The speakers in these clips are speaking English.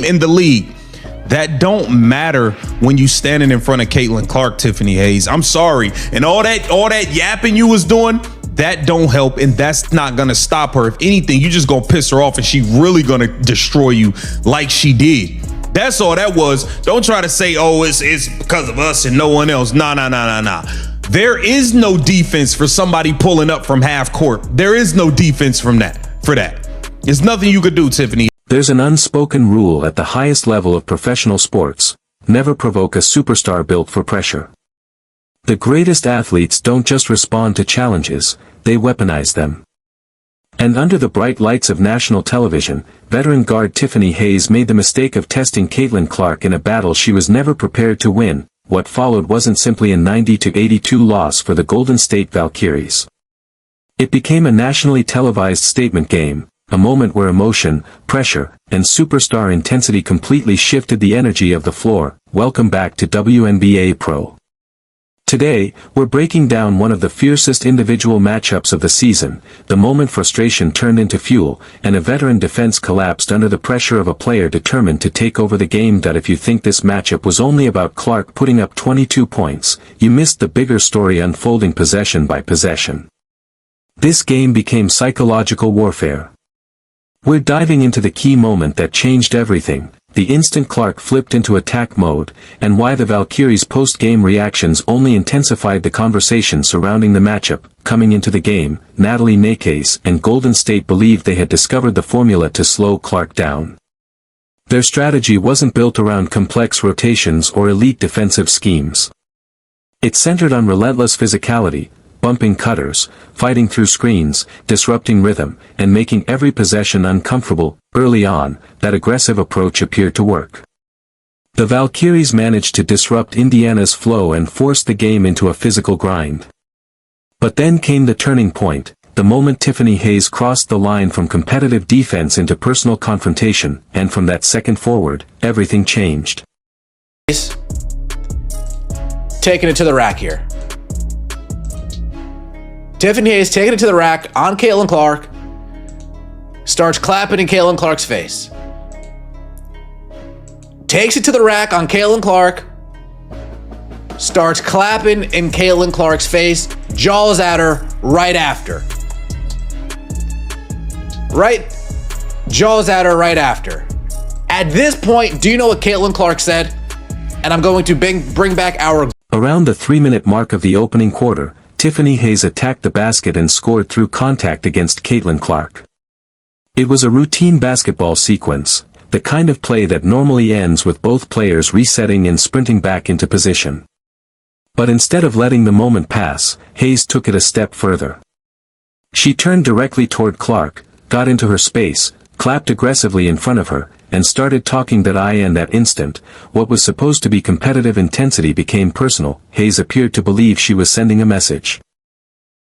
in the league. That don't matter when you standing in front of Caitlin Clark, Tiffany Hayes. I'm sorry. And all that yapping you was doing, that don't help, and that's not gonna stop her. If anything, you just gonna piss her off, and she really gonna destroy you like she did. That's all that was. Don't try to say, oh, it's because of us and no one else. Nah. There is no defense for somebody pulling up from half court. There is no defense for that. There's nothing you could do, Tiffany. There's an unspoken rule at the highest level of professional sports: never provoke a superstar built for pressure. The greatest athletes don't just respond to challenges, they weaponize them. And under the bright lights of national television, veteran guard Tiffany Hayes made the mistake of testing Caitlin Clark in a battle she was never prepared to win. What followed wasn't simply a 90-82 loss for the Golden State Valkyries. It became a nationally televised statement game, a moment where emotion, pressure, and superstar intensity completely shifted the energy of the floor. Welcome back to WNBA Pro. Today, we're breaking down one of the fiercest individual matchups of the season, the moment frustration turned into fuel, and a veteran defense collapsed under the pressure of a player determined to take over the game. If you think this matchup was only about Clark putting up 22 points, you missed the bigger story unfolding possession by possession. This game became psychological warfare. We're diving into the key moment that changed everything, the instant Clark flipped into attack mode, and why the Valkyries' post-game reactions only intensified the conversation surrounding the matchup. Coming into the game, Natalie Nakes and Golden State believed they had discovered the formula to slow Clark down. Their strategy wasn't built around complex rotations or elite defensive schemes. It centered on relentless physicality, bumping cutters, fighting through screens, disrupting rhythm, and making every possession uncomfortable. Early on, that aggressive approach appeared to work. The Valkyries managed to disrupt Indiana's flow and force the game into a physical grind. But then came the turning point, the moment Tiffany Hayes crossed the line from competitive defense into personal confrontation, and from that second forward, everything changed. Taking it to the rack here. Tiffany Hayes taking it to the rack on Caitlin Clark, starts clapping in Caitlin Clark's face. Takes it to the rack on Caitlin Clark, starts clapping in Caitlin Clark's face, jaws at her right after. Jaws at her right after. At this point, do you know what Caitlin Clark said? And I'm going to bring back our... Around the 3-minute mark of the opening quarter, Tiffany Hayes attacked the basket and scored through contact against Caitlin Clark. It was a routine basketball sequence, the kind of play that normally ends with both players resetting and sprinting back into position. But instead of letting the moment pass, Hayes took it a step further. She turned directly toward Clark, got into her space, clapped aggressively in front of her, and started talking in that instant, what was supposed to be competitive intensity became personal. Hayes appeared to believe she was sending a message.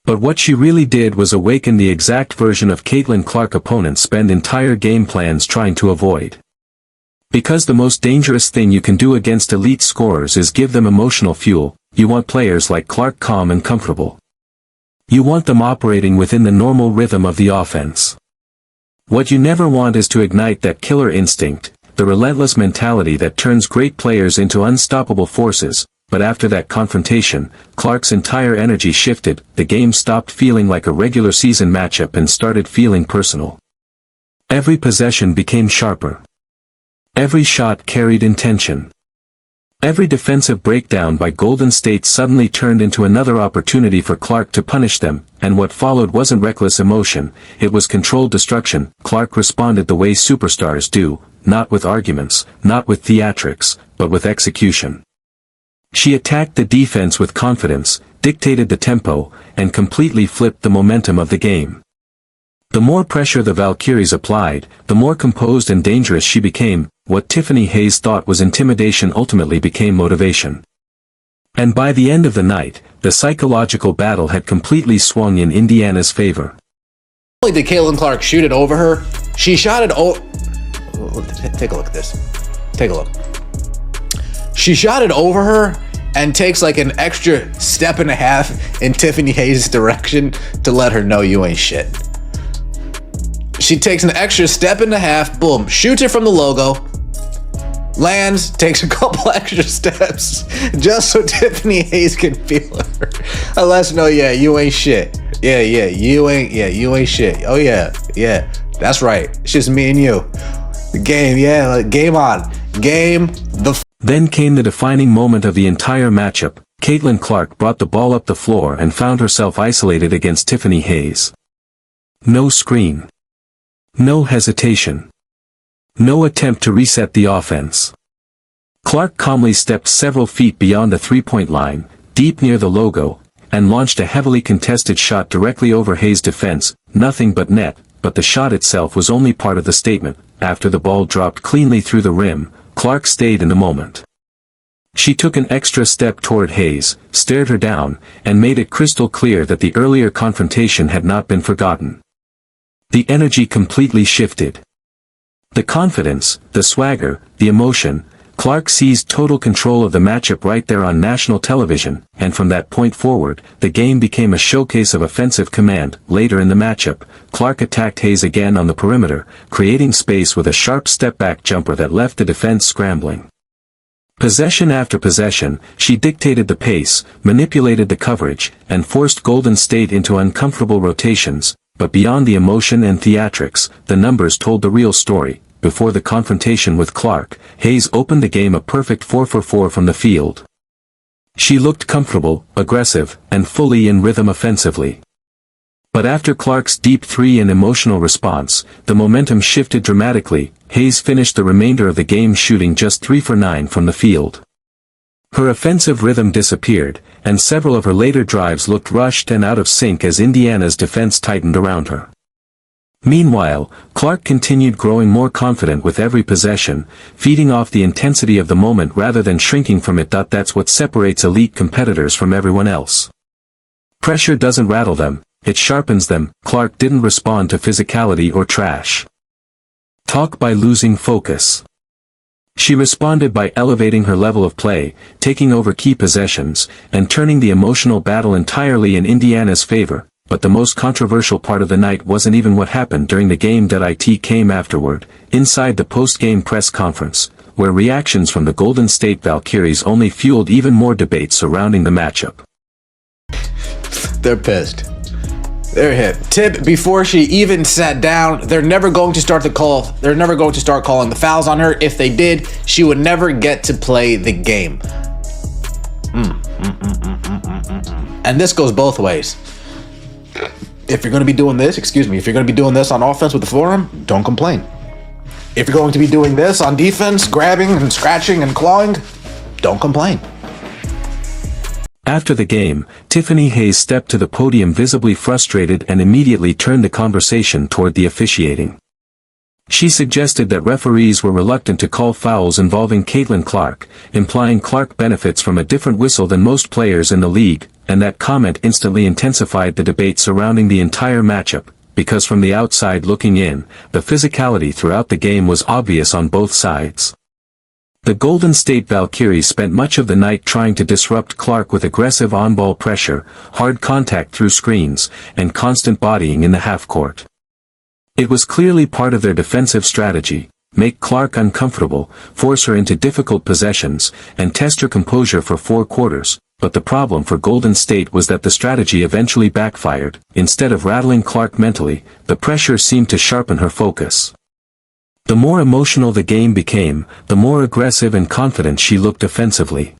But what she really did was awaken the exact version of Caitlin Clark opponents spend entire game plans trying to avoid. Because the most dangerous thing you can do against elite scorers is give them emotional fuel. You want players like Clark calm and comfortable. You want them operating within the normal rhythm of the offense. What you never want is to ignite that killer instinct, the relentless mentality that turns great players into unstoppable forces. But after that confrontation, Clark's entire energy shifted. The game stopped feeling like a regular season matchup and started feeling personal. Every possession became sharper. Every shot carried intention. Every defensive breakdown by Golden State suddenly turned into another opportunity for Clark to punish them, and what followed wasn't reckless emotion, it was controlled destruction. Clark responded the way superstars do, not with arguments, not with theatrics, but with execution. She attacked the defense with confidence, dictated the tempo, and completely flipped the momentum of the game. The more pressure the Valkyries applied, the more composed and dangerous she became. What Tiffany Hayes thought was intimidation ultimately became motivation. And by the end of the night, the psychological battle had completely swung in Indiana's favor. Not only did Caitlin Clark shoot it over her, she shot it over... Take a look at this. Take a look. She shot it over her and takes like an extra step and a half in Tiffany Hayes' direction to let her know you ain't shit. She takes an extra step and a half, boom, shoots it from the logo, lands, takes a couple extra steps just so Tiffany Hayes can feel her. And let us know, yeah, you ain't shit. You ain't shit. Oh yeah, that's right. It's just me and you. The game, game on. Game the Then came the defining moment of the entire matchup. Caitlin Clark brought the ball up the floor and found herself isolated against Tiffany Hayes. No screen. No hesitation. No attempt to reset the offense. Clark calmly stepped several feet beyond the three-point line, deep near the logo, and launched a heavily contested shot directly over Hayes' defense, nothing but net, but the shot itself was only part of the statement. After the ball dropped cleanly through the rim, Clark stayed in the moment. She took an extra step toward Hayes, stared her down, and made it crystal clear that the earlier confrontation had not been forgotten. The energy completely shifted. The confidence, the swagger, the emotion. Clark seized total control of the matchup right there on national television, and from that point forward, the game became a showcase of offensive command. Later in the matchup, Clark attacked Hayes again on the perimeter, creating space with a sharp step-back jumper that left the defense scrambling. Possession after possession, she dictated the pace, manipulated the coverage, and forced Golden State into uncomfortable rotations, but beyond the emotion and theatrics, the numbers told the real story. Before the confrontation with Clark, Hayes opened the game a perfect 4 for 4 from the field. She looked comfortable, aggressive, and fully in rhythm offensively. But after Clark's deep three and emotional response, the momentum shifted dramatically. Hayes finished the remainder of the game shooting just 3 for 9 from the field. Her offensive rhythm disappeared, and several of her later drives looked rushed and out of sync as Indiana's defense tightened around her. Meanwhile, Clark continued growing more confident with every possession, feeding off the intensity of the moment rather than shrinking from it. That's what separates elite competitors from everyone else. Pressure doesn't rattle them, it sharpens them. Clark didn't respond to physicality or trash talk by losing focus. She responded by elevating her level of play, taking over key possessions, and turning the emotional battle entirely in Indiana's favor. But the most controversial part of the night wasn't even what happened during the game. It came afterward, inside the post-game press conference, where reactions from the Golden State Valkyries only fueled even more debate surrounding the matchup. They're pissed. They're hit. Tip, before she even sat down, they're never going to start calling the fouls on her. If they did, she would never get to play the game. And this goes both ways. If you're going to be doing this, if you're going to be doing this on offense with the forearm, don't complain. If you're going to be doing this on defense, grabbing and scratching and clawing, don't complain. After the game, Tiffany Hayes stepped to the podium visibly frustrated and immediately turned the conversation toward the officiating. She suggested that referees were reluctant to call fouls involving Caitlin Clark, implying Clark benefits from a different whistle than most players in the league, and that comment instantly intensified the debate surrounding the entire matchup, because from the outside looking in, the physicality throughout the game was obvious on both sides. The Golden State Valkyries spent much of the night trying to disrupt Clark with aggressive on-ball pressure, hard contact through screens, and constant bodying in the half-court. It was clearly part of their defensive strategy: make Clark uncomfortable, force her into difficult possessions, and test her composure for 4 quarters. But the problem for Golden State was that the strategy eventually backfired. Instead of rattling Clark mentally, the pressure seemed to sharpen her focus. The more emotional the game became, the more aggressive and confident she looked offensively.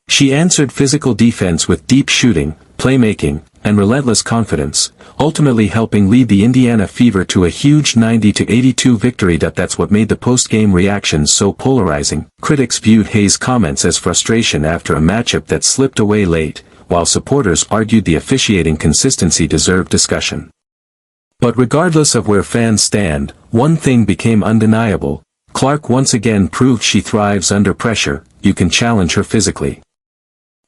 She answered physical defense with deep shooting, playmaking, and relentless confidence, ultimately helping lead the Indiana Fever to a huge 90-82 victory. That's what made the post-game reactions so polarizing. Critics viewed Hayes' comments as frustration after a matchup that slipped away late, while supporters argued the officiating consistency deserved discussion. But regardless of where fans stand, one thing became undeniable: Clark once again proved she thrives under pressure. You can challenge her physically.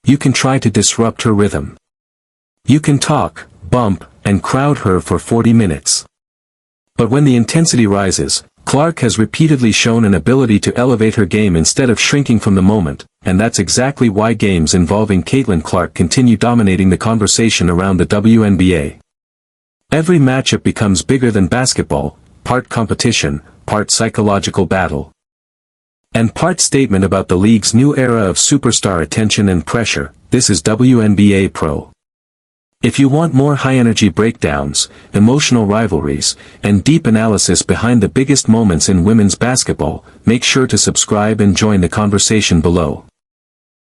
You can try to disrupt her rhythm. You can talk, bump, and crowd her for 40 minutes. But when the intensity rises, Clark has repeatedly shown an ability to elevate her game instead of shrinking from the moment, and that's exactly why games involving Caitlin Clark continue dominating the conversation around the WNBA. Every matchup becomes bigger than basketball, part competition, part psychological battle. And part statement about the league's new era of superstar attention and pressure. This is WNBA Pro. If you want more high-energy breakdowns, emotional rivalries, and deep analysis behind the biggest moments in women's basketball, make sure to subscribe and join the conversation below.